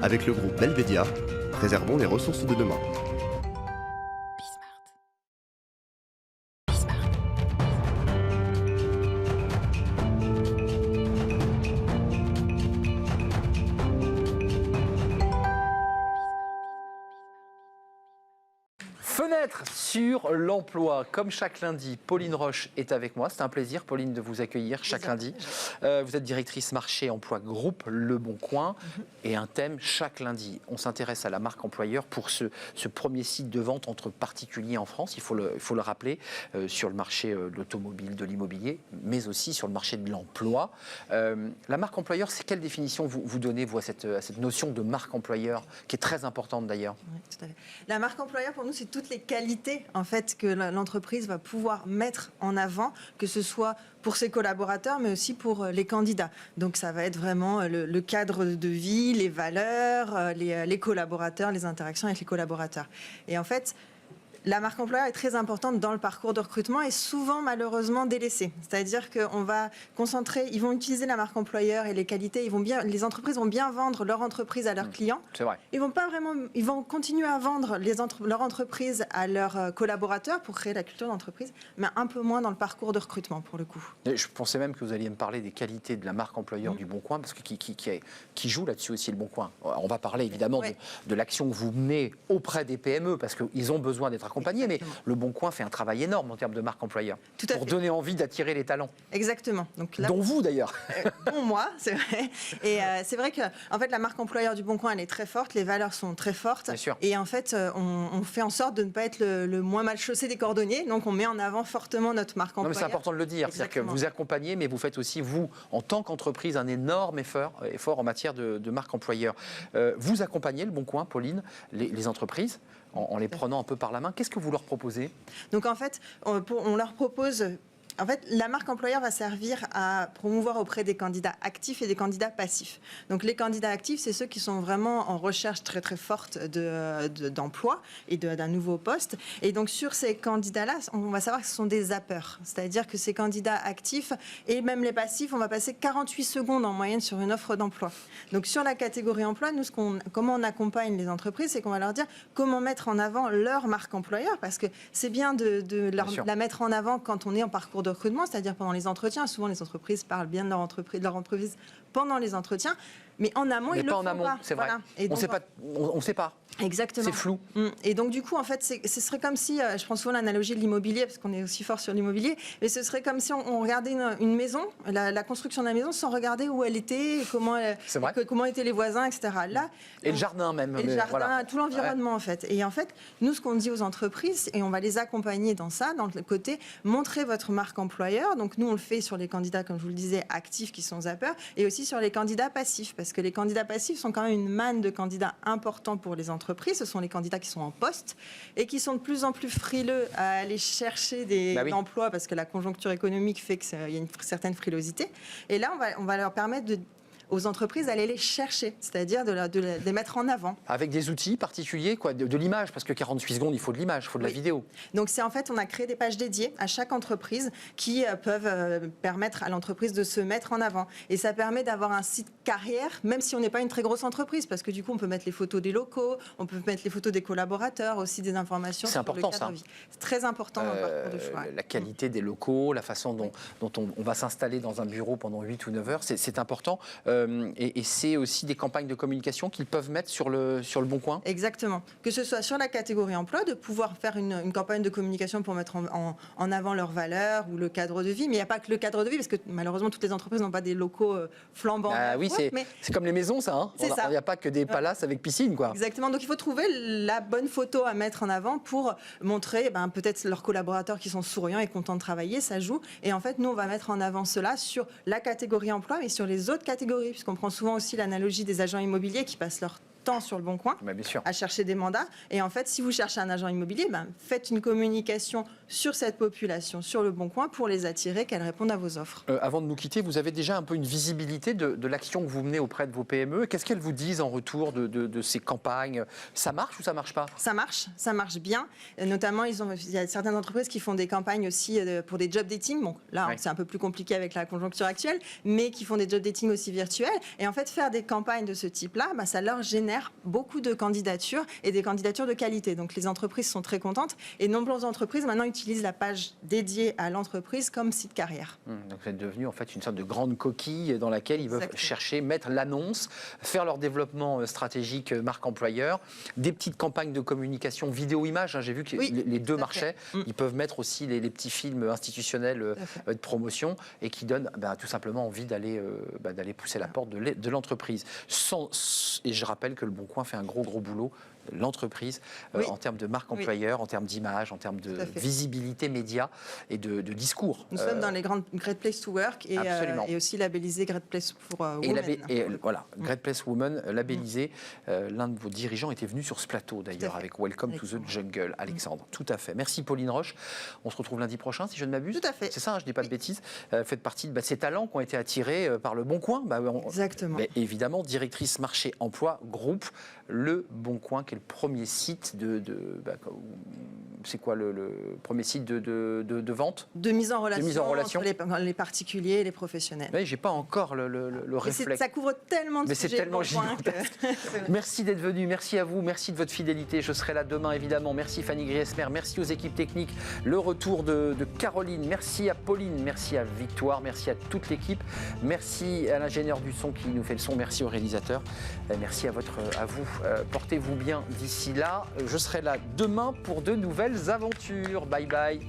Avec le groupe Belvedia, préservons les ressources de demain. Fenêtre sur l'emploi. Comme chaque lundi, Pauline Roche est avec moi. C'est un plaisir, Pauline, de vous accueillir chaque lundi. Vous êtes directrice marché emploi groupe Le Bon Coin. Et un thème chaque lundi. On s'intéresse à la marque employeur pour ce premier site de vente entre particuliers en France, il faut le rappeler, sur le marché de l'automobile, de l'immobilier, mais aussi sur le marché de l'emploi. La marque employeur, c'est quelle définition vous donnez, vous, à cette notion de marque employeur, qui est très importante d'ailleurs? Oui, tout à fait. La marque employeur, pour nous, c'est toutes les qualités en fait, que l'entreprise va pouvoir mettre en avant, que ce soit pour ses collaborateurs, mais aussi pour les candidats. Donc ça va être vraiment le cadre de vie, les valeurs, les collaborateurs, les interactions avec les collaborateurs. Et en fait, la marque employeur est très importante dans le parcours de recrutement et souvent malheureusement délaissée. C'est-à-dire qu'on va concentrer, ils vont utiliser la marque employeur et les qualités, les entreprises vont bien vendre leur entreprise à leurs clients. C'est vrai. Ils vont continuer à vendre leur entreprise à leurs collaborateurs pour créer la culture d'entreprise, mais un peu moins dans le parcours de recrutement pour le coup. Je pensais même que vous alliez me parler des qualités de la marque employeur du Bon Coin, parce que qui joue là-dessus aussi le Bon Coin. On va parler évidemment de l'action que vous menez auprès des PME, parce qu'ils ont besoin d'être accompagnés, mais le Bon Coin fait un travail énorme en termes de marque employeur, pour donner envie d'attirer les talents. Exactement. Donc là, dont vous d'ailleurs. Dont moi, c'est vrai. Et c'est vrai que en fait, la marque employeur du Bon Coin, elle est très forte, les valeurs sont très fortes. Bien sûr. Et en fait, on fait en sorte de ne pas être le moins mal chaussé des cordonniers, donc on met en avant fortement notre marque employeur. C'est important de le dire, c'est-à-dire que vous accompagnez, mais vous faites aussi, vous, en tant qu'entreprise, un énorme effort en matière de marque employeur. Vous accompagnez le Bon Coin, Pauline, les entreprises, en les prenant un peu par la main. Qu'est-ce que vous leur proposez? Donc en fait, on leur propose... En fait, la marque employeur va servir à promouvoir auprès des candidats actifs et des candidats passifs. Donc les candidats actifs, c'est ceux qui sont vraiment en recherche très très forte d'emploi et d'un nouveau poste. Et donc sur ces candidats-là, on va savoir que ce sont des zappeurs. C'est-à-dire que ces candidats actifs et même les passifs, on va passer 48 secondes en moyenne sur une offre d'emploi. Donc sur la catégorie emploi, nous, comment on accompagne les entreprises, c'est qu'on va leur dire comment mettre en avant leur marque employeur, parce que c'est bien de la mettre en avant quand on est en parcours de recrutement, c'est-à-dire pendant les entretiens. Souvent, les entreprises parlent bien de leur entreprise pendant les entretiens, mais en amont, ils le font pas. C'est vrai. Voilà. Et on ne sait pas. Exactement. C'est flou. Et donc, du coup, en fait, ce serait comme si, je prends souvent l'analogie de l'immobilier, parce qu'on est aussi fort sur l'immobilier, mais ce serait comme si on regardait une maison, la construction de la maison, sans regarder où elle était, comment étaient les voisins, etc. Là, et le jardin même. Et le jardin, tout l'environnement, en fait. Et en fait, nous, ce qu'on dit aux entreprises, et on va les accompagner dans ça, dans le côté, montrer votre marque employeur. Donc, nous, on le fait sur les candidats, comme je vous le disais, actifs qui sont zappeurs, et aussi sur les candidats passifs, parce que les candidats passifs sont quand même une manne de candidats importants pour les entreprises. Ce sont les candidats qui sont en poste et qui sont de plus en plus frileux à aller chercher des emplois parce que la conjoncture économique fait qu'il y a une certaine frilosité. Et là, on va leur permettre aux entreprises d'aller les chercher, c'est-à-dire de les mettre en avant. Avec des outils particuliers, de l'image, parce que 48 secondes, il faut de l'image, il faut de la vidéo. Donc c'est en fait, on a créé des pages dédiées à chaque entreprise qui peuvent permettre à l'entreprise de se mettre en avant. Et ça permet d'avoir un site carrière, même si on n'est pas une très grosse entreprise, parce que du coup, on peut mettre les photos des locaux, on peut mettre les photos des collaborateurs, aussi des informations sur le cadre de vie. C'est très important dans le parcours de choix. La qualité des locaux, la façon dont on va s'installer dans un bureau pendant 8 ou 9 heures, c'est important. Et c'est aussi des campagnes de communication qu'ils peuvent mettre sur le Bon Coin. Exactement. Que ce soit sur la catégorie emploi, de pouvoir faire une campagne de communication pour mettre en avant leurs valeurs ou le cadre de vie. Mais il n'y a pas que le cadre de vie, parce que malheureusement, toutes les entreprises n'ont pas des locaux flambants. Oui, c'est comme les maisons, ça. Hein. Il n'y a pas que des palaces avec piscine, quoi. Exactement. Donc, il faut trouver la bonne photo à mettre en avant pour montrer peut-être leurs collaborateurs qui sont souriants et contents de travailler. Ça joue. Et en fait, nous, on va mettre en avant cela sur la catégorie emploi, mais sur les autres catégories, puisqu'on prend souvent aussi l'analogie des agents immobiliers qui passent leur temps sur le Bon Coin à chercher des mandats. Et en fait, si vous cherchez un agent immobilier, faites une communication sur cette population, sur le Bon Coin, pour les attirer, qu'elles répondent à vos offres. Avant de nous quitter, vous avez déjà un peu une visibilité de l'action que vous menez auprès de vos PME. Qu'est-ce qu'elles vous disent en retour de ces campagnes? Ça marche ou ça marche pas? Ça marche bien. Notamment, il y a certaines entreprises qui font des campagnes aussi pour des job dating. Bon, là, c'est un peu plus compliqué avec la conjoncture actuelle, mais qui font des job dating aussi virtuels. Et en fait, faire des campagnes de ce type-là, ça leur génère génère beaucoup de candidatures et des candidatures de qualité. Donc les entreprises sont très contentes et nombreuses entreprises maintenant utilisent la page dédiée à l'entreprise comme site carrière. Donc vous êtes devenu en fait une sorte de grande coquille dans laquelle ils peuvent chercher, mettre l'annonce, faire leur développement stratégique marque employeur, des petites campagnes de communication vidéo-image. J'ai vu que les deux marchaient. Ils peuvent mettre aussi les petits films institutionnels de promotion et qui donnent tout simplement envie d'aller pousser la porte de l'entreprise. Et je rappelle que Le Bon Coin fait un gros boulot, l'entreprise, en termes de marque employeur, en termes d'image, en termes de visibilité média et de discours. Nous sommes dans les grandes Great Place to Work et aussi labellisé Great Place for Women. Voilà, Great Place Women labellisé. L'un de vos dirigeants était venu sur ce plateau d'ailleurs avec Welcome to the Jungle, Alexandre. Tout à fait. Merci Pauline Roche. On se retrouve lundi prochain si je ne m'abuse. Tout à fait. C'est ça, je ne dis pas de bêtises. Faites partie de ces talents qui ont été attirés par Le Bon Coin. Exactement. Évidemment, directrice marché emploi groupe Le Bon Coin, qui est le premier site c'est quoi le premier site de vente, de mise en relation, entre les particuliers et les professionnels. Oui, j'ai pas encore le réflexe. Ça couvre tellement de Mais sujets. c'est tellement gigantesque. Merci d'être venu, merci à vous, merci de votre fidélité. Je serai là demain évidemment. Merci Fanny Griesmer, merci aux équipes techniques. Le retour de Caroline, merci à Pauline, merci à Victoire, merci à toute l'équipe, merci à l'ingénieur du son qui nous fait le son, merci au réalisateur, merci à vous. Portez-vous bien d'ici là. Je serai là demain pour de nouvelles aventures. Bye bye.